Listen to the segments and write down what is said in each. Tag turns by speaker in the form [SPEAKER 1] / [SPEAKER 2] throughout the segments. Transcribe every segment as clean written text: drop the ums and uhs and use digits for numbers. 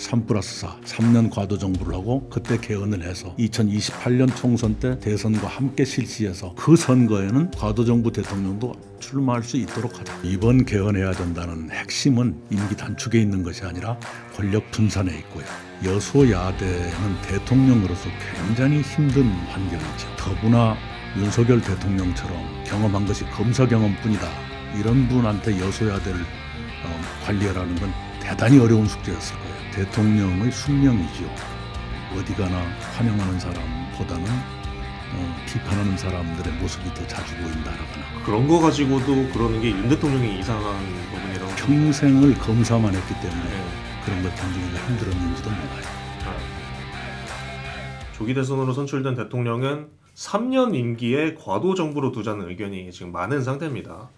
[SPEAKER 1] 3+4, 3년 과도 정부를 하고 그때 개헌을 해서 2028년 총선 때 대선과 함께 실시해서 그 선거에는 과도 정부 대통령도 출마할 수 있도록 하자. 이번 개헌해야 된다는 핵심은 임기 단축에 있는 것이 아니라 권력 분산에 있고요. 여소야대는 대통령으로서 굉장히 힘든 환경이죠. 더구나 윤석열 대통령처럼 경험한 것이 검사 경험뿐이다. 이런 분한테 여소야대를 관리하라는 건 대단히 어려운 숙제였을 거예요. 대통령의 숙명이죠. 어디 가나 환영하는 사람보다는 비판하는 사람들의 모습이 더 자주 보인다라거나.
[SPEAKER 2] 그런 거 가지고도 그러는 게 윤 대통령이 이상한 부분이라고.
[SPEAKER 1] 평생을 검사만 했기 때문에
[SPEAKER 2] 네.
[SPEAKER 1] 그런 걸 견디기가 힘들었는지도 몰라요.
[SPEAKER 2] 조기 대선으로 선출된 대통령은 3년 임기에 과도 정부로 두자는 의견이 지금 많은 상태입니다.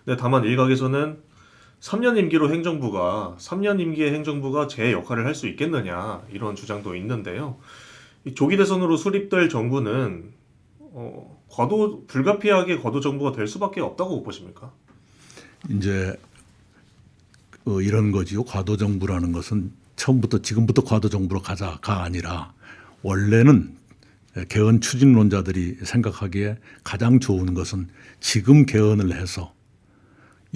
[SPEAKER 2] 근데 다만 일각에서는 3년 임기로 3년 임기의 행정부가 제 역할을 할 수 있겠느냐 이런 주장도 있는데요. 이 조기 대선으로 수립될 정부는 불가피하게 과도 정부가 될 수밖에 없다고 보십니까?
[SPEAKER 1] 이제 이런 거지요. 과도 정부라는 것은 처음부터 지금부터 과도 정부로 가자가 아니라 원래는 개헌 추진론자들이 생각하기에 가장 좋은 것은 지금 개헌을 해서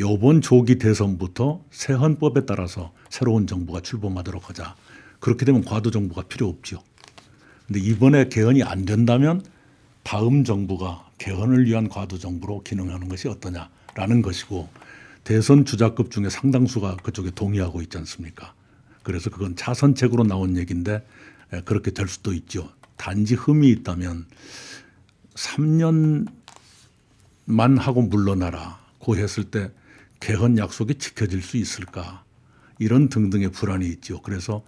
[SPEAKER 1] 이번 조기 대선부터 새 헌법에 따라서 새로운 정부가 출범하도록 하자. 그렇게 되면 과도 정부가 필요 없죠. 그런데 이번에 개헌이 안 된다면 다음 정부가 개헌을 위한 과도 정부로 기능하는 것이 어떠냐라는 것이고, 대선 주자급 중에 상당수가 그쪽에 동의하고 있지 않습니까? 그래서 그건 차선책으로 나온 얘기인데 그렇게 될 수도 있죠. 단지 흠이 있다면 3년만 하고 물러나라고 했을 때 개헌 약속이 지켜질 수 있을까, 이런 등등의 불안이 있죠. 그래서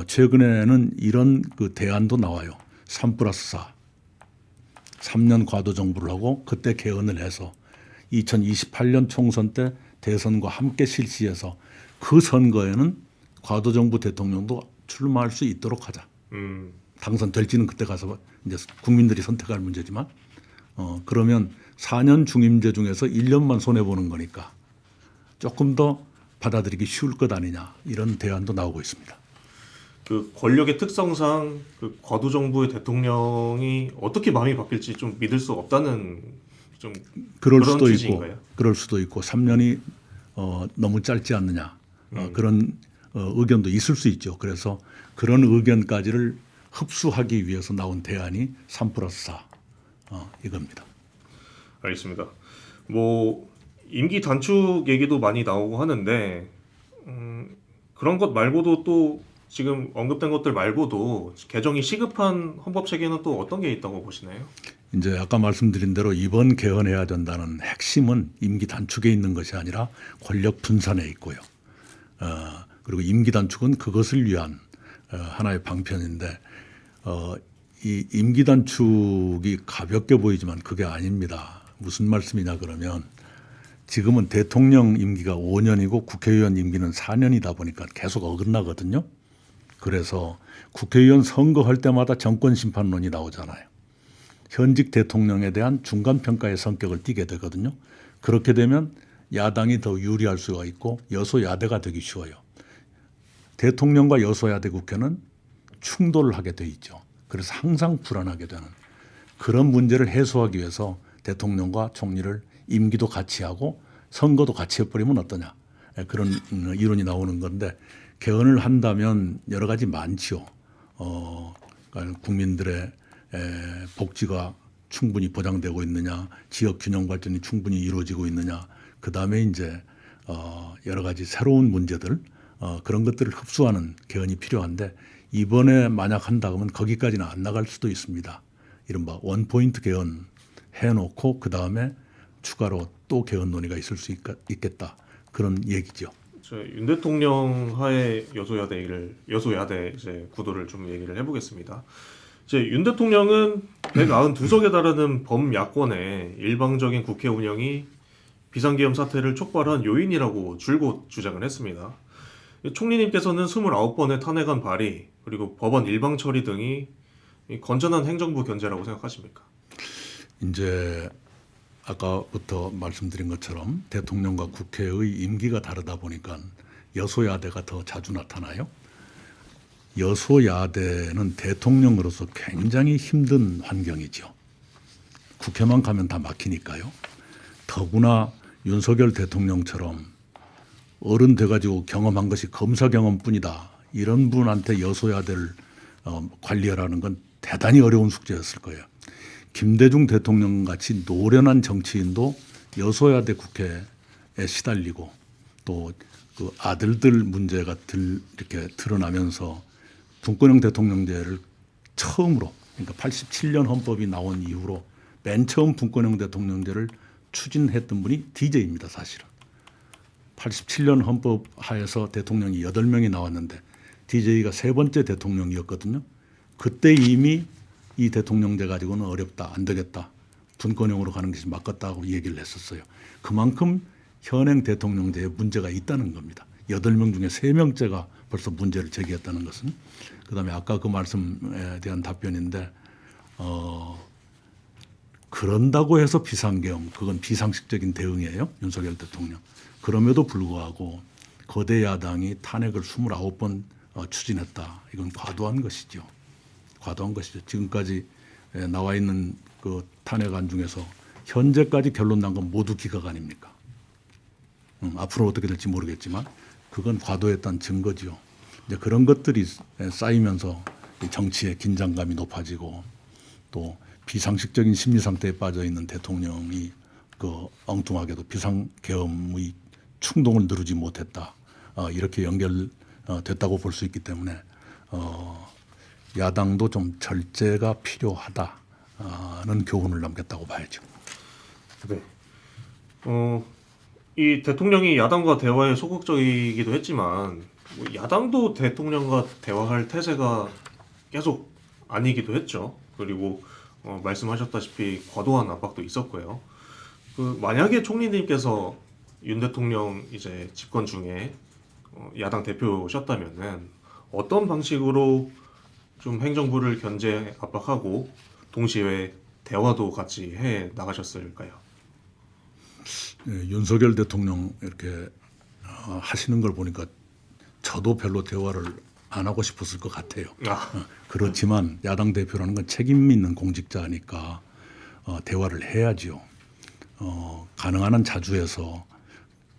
[SPEAKER 1] 최근에는 이런 그 대안도 나와요. 3+4, 3년 과도 정부를 하고 그때 개헌을 해서 2028년 총선 때 대선과 함께 실시해서 그 선거에는 과도 정부 대통령도 출마할 수 있도록 하자. 당선될지는 그때 가서 이제 국민들이 선택할 문제지만 그러면 4년 중임제 중에서 1년만 손해 보는 거니까 조금 더 받아들이기 쉬울 것 아니냐, 이런 대안도 나오고 있습니다.
[SPEAKER 2] 그 권력의 특성상 그 과도 정부의 대통령이 어떻게 마음이 바뀔지 좀 믿을 수 없다는 좀
[SPEAKER 1] 그럴
[SPEAKER 2] 그런
[SPEAKER 1] 수도
[SPEAKER 2] 취지인가요?
[SPEAKER 1] 있고, 그럴 수도 있고 3년이 너무 짧지 않느냐, 그런 의견도 있을 수 있죠. 그래서 그런 의견까지를 흡수하기 위해서 나온 대안이 3+4 이겁니다.
[SPEAKER 2] 알겠습니다. 뭐 임기 단축 얘기도 많이 나오고 하는데 그런 것 말고도 또 지금 언급된 것들 말고도 개정이 시급한 헌법 체계는 또 어떤 게 있다고 보시나요?
[SPEAKER 1] 이제 아까 말씀드린 대로 이번 개헌해야 된다는 핵심은 임기 단축에 있는 것이 아니라 권력 분산에 있고요. 그리고 임기 단축은 그것을 위한 하나의 방편인데 이 임기 단축이 가볍게 보이지만 그게 아닙니다. 무슨 말씀이냐 그러면 지금은 대통령 임기가 5년이고 국회의원 임기는 4년이다 보니까 계속 어긋나거든요. 그래서 국회의원 선거할 때마다 정권심판론이 나오잖아요. 현직 대통령에 대한 중간평가의 성격을 띠게 되거든요. 그렇게 되면 야당이 더 유리할 수가 있고 여소야대가 되기 쉬워요. 대통령과 여소야대 국회는 충돌을 하게 돼 있죠. 그래서 항상 불안하게 되는 그런 문제를 해소하기 위해서 대통령과 총리를 임기도 같이 하고 선거도 같이 해버리면 어떠냐, 그런 이론이 나오는 건데, 개헌을 한다면 여러 가지 많지요. 그러니까 국민들의 복지가 충분히 보장되고 있느냐, 지역 균형 발전이 충분히 이루어지고 있느냐, 그 다음에 이제 여러 가지 새로운 문제들, 그런 것들을 흡수하는 개헌이 필요한데, 이번에 만약 한다 그러면 거기까지는 안 나갈 수도 있습니다. 이른바 원포인트 개헌 해놓고 그 다음에 추가로 또 개헌 논의가 있을 수 있겠다, 그런 얘기죠.
[SPEAKER 2] 윤 대통령 하에 여소야대 이제 구도를 좀 얘기를 해보겠습니다. 이제 윤 대통령은 192석에 달하는 범야권의 일방적인 국회 운영이 비상계엄 사태를 촉발한 요인이라고 줄곧 주장을 했습니다. 총리님께서는 29번의 탄핵안 발의 그리고 법안 일방 처리 등이 건전한 행정부 견제라고 생각하십니까?
[SPEAKER 1] 이제 아까부터 말씀드린 것처럼 대통령과 국회의 임기가 다르다 보니까 여소야대가 더 자주 나타나요. 여소야대는 대통령으로서 굉장히 힘든 환경이죠. 국회만 가면 다 막히니까요. 더구나 윤석열 대통령처럼 어른 돼가지고 경험한 것이 검사 경험뿐이다. 이런 분한테 여소야대를 관리하라는 건 대단히 어려운 숙제였을 거예요. 김대중 대통령 같이 노련한 정치인도 여소야대 국회에 시달리고 또 그 아들들 문제가 이렇게 드러나면서 분권형 대통령제를 처음으로, 그러니까 87년 헌법이 나온 이후로 맨 처음 분권형 대통령제를 추진했던 분이 DJ입니다, 사실은. 87년 헌법 하에서 대통령이 8명이 나왔는데 DJ가 세 번째 대통령이었거든요. 그때 이미 이 대통령제 가지고는 어렵다, 안 되겠다, 분권형으로 가는 것이 맞겠다고 얘기를 했었어요. 그만큼 현행 대통령제에 문제가 있다는 겁니다. 8명 중에 3명째가 벌써 문제를 제기했다는 것은. 그다음에 아까 그 말씀에 대한 답변인데 그런다고 해서 비상계엄, 그건 비상식적인 대응이에요, 윤석열 대통령. 그럼에도 불구하고 거대 야당이 탄핵을 29번 추진했다. 이건 과도한 것이죠. 과도한 것이죠. 지금까지 나와 있는 그 탄핵안 중에서 현재까지 결론 난 건 모두 기각 아닙니까? 앞으로 어떻게 될지 모르겠지만 그건 과도했다는 증거지요. 이제 그런 것들이 쌓이면서 정치의 긴장감이 높아지고 또 비상식적인 심리 상태에 빠져 있는 대통령이 그 엉뚱하게도 비상계엄의 충동을 누르지 못했다. 이렇게 연결됐다고 볼 수 있기 때문에 야당도 좀 절제가 필요하다는 교훈을 남겼다고 봐야죠.
[SPEAKER 2] 네. 이 대통령이 야당과 대화에 소극적이기도 했지만 뭐 야당도 대통령과 대화할 태세가 계속 아니기도 했죠. 그리고 말씀하셨다시피 과도한 압박도 있었고요. 그 만약에 총리님께서 윤 대통령 이제 집권 중에 야당 대표셨다면은 어떤 방식으로 좀 행정부를 견제 압박하고 동시에 대화도 같이 해 나가셨을까요?
[SPEAKER 1] 윤석열 대통령 이렇게 하시는 걸 보니까 저도 별로 대화를 안 하고 싶었을 것 같아요. 그렇지만 야당 대표라는 건 책임 있는 공직자니까 대화를 해야지요. 가능한 한 자주 해서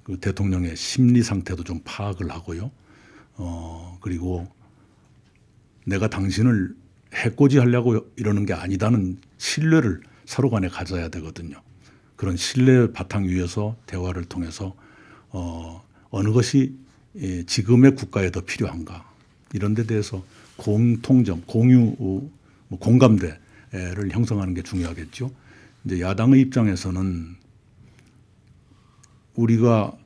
[SPEAKER 1] 그 대통령의 심리 상태도 좀 파악을 하고요. 그리고 내가 당신을 해코지하려고 이러는 게 아니다는 신뢰를 서로 간에 가져야 되거든요. 그런 신뢰 바탕 위에서 대화를 통해서 어느 것이 지금의 국가에 더 필요한가 이런 데 대해서 공통점, 공유, 공감대를 형성하는 게 중요하겠죠. 이제 야당의 입장에서는 우리가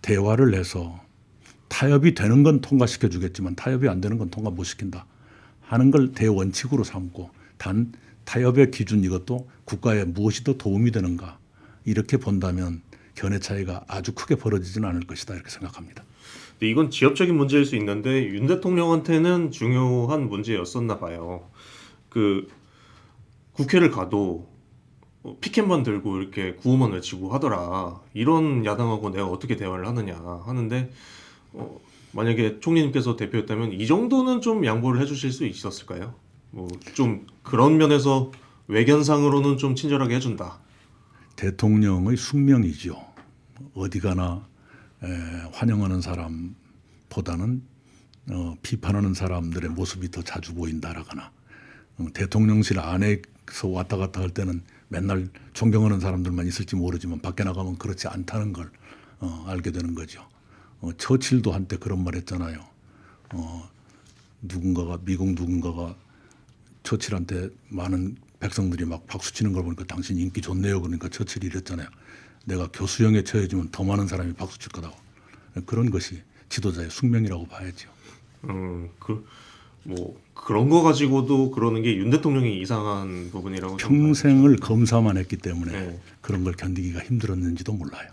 [SPEAKER 1] 대화를 해서 타협이 되는 건 통과시켜 주겠지만 타협이 안 되는 건 통과 못 시킨다 하는 걸 대원칙으로 삼고 단 타협의 기준 이것도 국가에 무엇이 더 도움이 되는가 이렇게 본다면 견해 차이가 아주 크게 벌어지지는 않을 것이다 이렇게 생각합니다.
[SPEAKER 2] 근데 이건 지역적인 문제일 수 있는데 윤 대통령한테는 중요한 문제였었나 봐요. 그 국회를 가도 피켓만 들고 이렇게 구호만 외치고 하더라. 이런 야당하고 내가 어떻게 대화를 하느냐 하는데 만약에 총리님께서 대표였다면 이 정도는 좀 양보를 해주실 수 있었을까요? 뭐 좀 그런 면에서 외견상으로는 좀 친절하게 해준다.
[SPEAKER 1] 대통령의 숙명이죠. 어디 가나 환영하는 사람보다는 비판하는 사람들의 모습이 더 자주 보인다라거나 대통령실 안에서 왔다 갔다 할 때는 맨날 존경하는 사람들만 있을지 모르지만 밖에 나가면 그렇지 않다는 걸 알게 되는 거죠. 처칠도 한때 그런 말 했잖아요. 미국 누군가가 처칠한테 많은 백성들이 막 박수 치는 걸 보니까 당신 인기 좋네요. 그러니까 처칠이 이랬잖아요. 내가 교수형에 처해지면 더 많은 사람이 박수 칠 거다고. 그런 것이 지도자의 숙명이라고 봐야죠.
[SPEAKER 2] 그런 거 가지고도 그러는 게 윤 대통령이 이상한 부분이라고
[SPEAKER 1] 평생을 검사만 했기 때문에
[SPEAKER 2] 네.
[SPEAKER 1] 그런 걸 견디기가 힘들었는지도 몰라요.